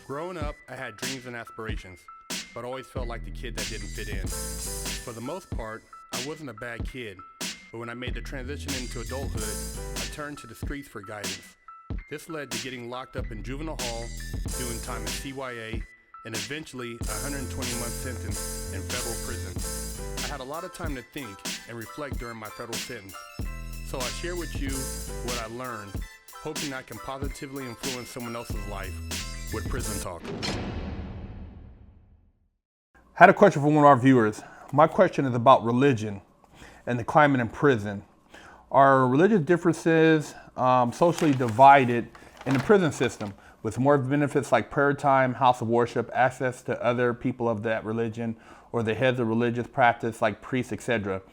Growing up, I had dreams and aspirations, but always felt like the kid that didn't fit in. For the most part, I wasn't a bad kid, but when I made the transition into adulthood, I turned to the streets for guidance. This led to getting locked up in juvenile hall, doing time in CYA, and eventually a 120-month sentence in federal prison. I had a lot of time to think and reflect during my federal sentence, so I share with you what I learned, hoping I can positively influence someone else's life with Prison Talk. Had a question for one of our viewers. My question is about religion and the climate in prison. Are religious differences socially divided in the prison system with more benefits like prayer time, house of worship, access to other people of that religion, or the heads of religious practice like priests, etc.?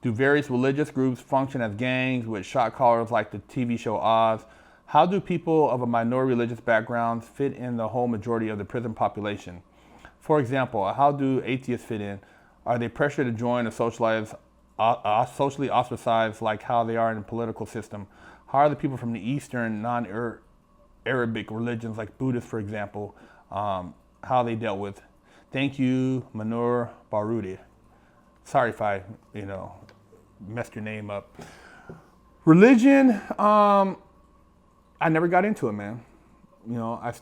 Do various religious groups function as gangs with shot callers like the TV show Oz? How do people of a minority religious backgrounds fit in the whole majority of the prison population? For example, how do atheists fit in? Are they pressured to join or socially ostracized like how they are in the political system? How are the people from the Eastern non-Arabic religions like Buddhists, for example, how they dealt with? Thank you, Manur Barudi. Sorry if I, messed your name up. Religion, I never got into it, man.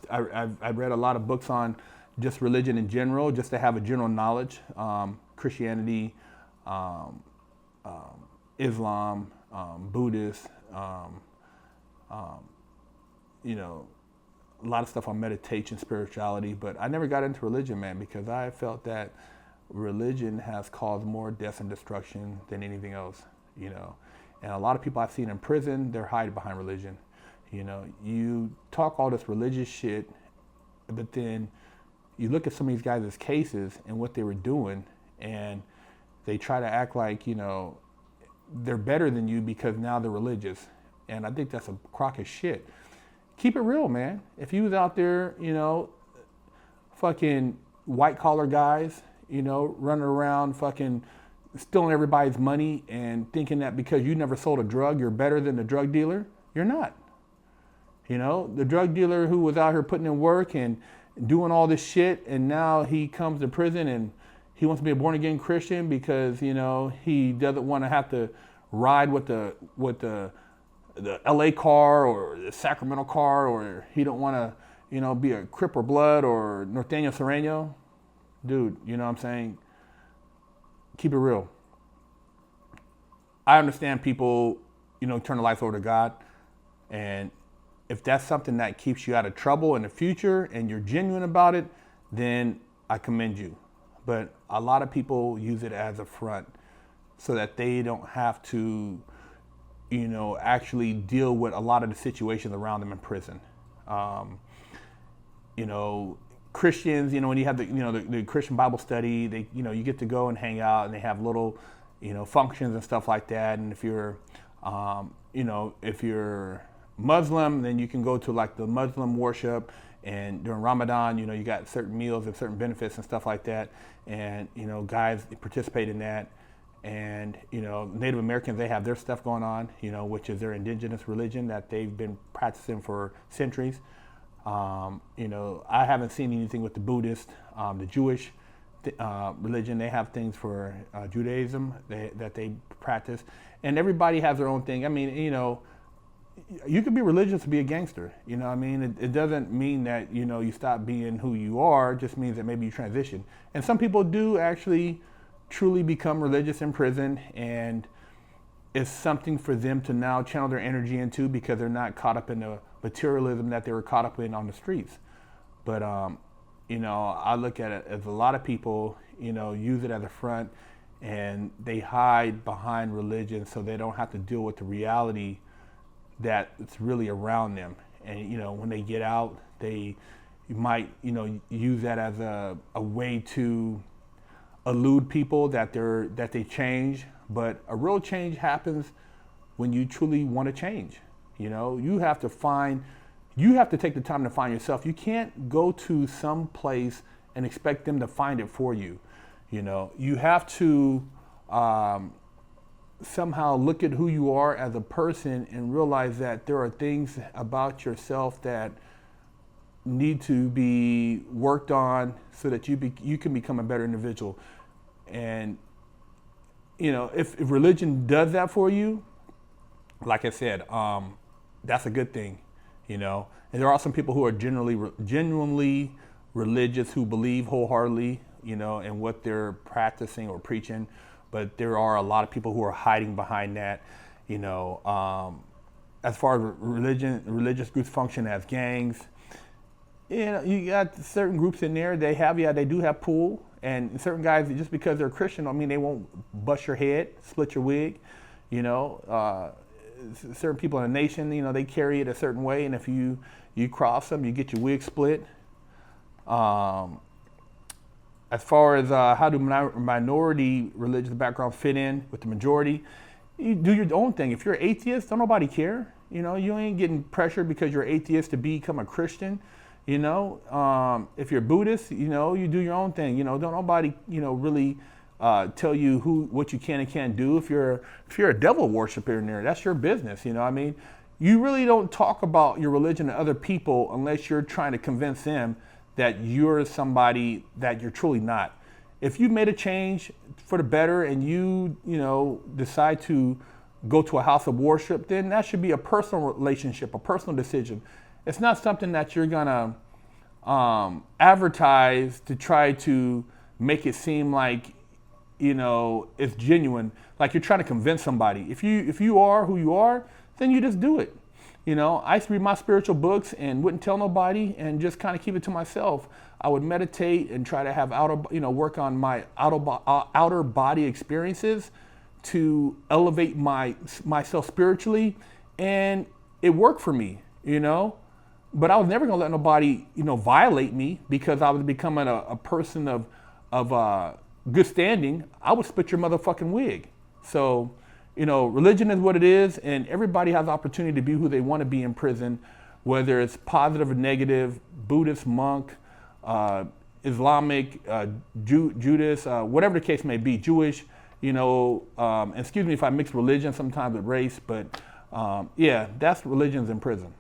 I've read a lot of books on just religion in general, just to have a general knowledge. Christianity, Islam, Buddhist, a lot of stuff on meditation, spirituality, but I never got into religion, man, because I felt that religion has caused more death and destruction than anything else, And a lot of people I've seen in prison, they're hiding behind religion. You talk all this religious shit, but then you look at some of these guys' cases and what they were doing, and they try to act like, they're better than you because now they're religious. And I think that's a crock of shit. Keep it real, man. If you was out there, fucking white collar guys, running around fucking stealing everybody's money and thinking that because you never sold a drug, you're better than the drug dealer, you're not. The drug dealer who was out here putting in work and doing all this shit, and now he comes to prison and he wants to be a born again Christian because he doesn't want to have to ride with the LA car or the Sacramento car, or he don't want to be a Crip or Blood or Norteño Sereno. Dude, you know what I'm saying? Keep it real. I understand people turn their life over to God, and if that's something that keeps you out of trouble in the future and you're genuine about it, then I commend you. But a lot of people use it as a front so that they don't have to, actually deal with a lot of the situations around them in prison. Christians, when you have the Christian Bible study, they, you get to go and hang out, and they have little, functions and stuff like that. And if you're, if you're Muslim, then you can go to like the Muslim worship, and during Ramadan, you got certain meals and certain benefits and stuff like that, and guys participate in that. And Native Americans, they have their stuff going on, which is their indigenous religion that they've been practicing for centuries. I haven't seen anything with the Buddhist, the Jewish religion. They have things for Judaism that they practice, and everybody has their own thing. I mean, you could be religious to be a gangster. It doesn't mean that, you stop being who you are. It just means that maybe you transition. And some people do actually truly become religious in prison, and it's something for them to now channel their energy into because they're not caught up in the materialism that they were caught up in on the streets. But, I look at it as a lot of people, use it as a front, and they hide behind religion so they don't have to deal with the reality that's really around them. And when they get out, they might use that as a way to elude people that they change. But a real change happens when you truly want to change. You have to take the time to find yourself. You can't go to some place and expect them to find it for you. You have to somehow look at who you are as a person and realize that there are things about yourself that need to be worked on so that you can become a better individual. And if religion does that for you, like I said, that's a good thing, And there are some people who are genuinely religious, who believe wholeheartedly, in what they're practicing or preaching. But there are a lot of people who are hiding behind that, as far as religious groups function as gangs. You got certain groups in there. They do have pull, and certain guys, just because they're Christian, they won't bust your head, split your wig. Certain people in the nation, they carry it a certain way, and if you cross them, you get your wig split. As far as how do minority religious backgrounds fit in with the majority, you do your own thing. If you're atheist, don't nobody care. You ain't getting pressured because you're atheist to become a Christian. If you're Buddhist, you do your own thing. Don't nobody, really tell you what you can and can't do. If you're a devil worshiper in there, that's your business. You really don't talk about your religion to other people unless you're trying to convince them that you're somebody that you're truly not. If you made a change for the better and you decide to go to a house of worship, then that should be a personal relationship, a personal decision. It's not something that you're gonna advertise to try to make it seem like it's genuine, like you're trying to convince somebody. If you are who you are, then you just do it. I used to read my spiritual books and wouldn't tell nobody and just kind of keep it to myself. I would meditate and try to have work on my outer body experiences to elevate myself spiritually, and it worked for me, But I was never gonna let nobody, violate me because I was becoming a person of good standing. I would split your motherfucking wig. So. Religion is what it is, and everybody has the opportunity to be who they want to be in prison, whether it's positive or negative, Buddhist, monk, Islamic, Judas, whatever the case may be, Jewish, excuse me if I mix religion sometimes with race, but that's religions in prison.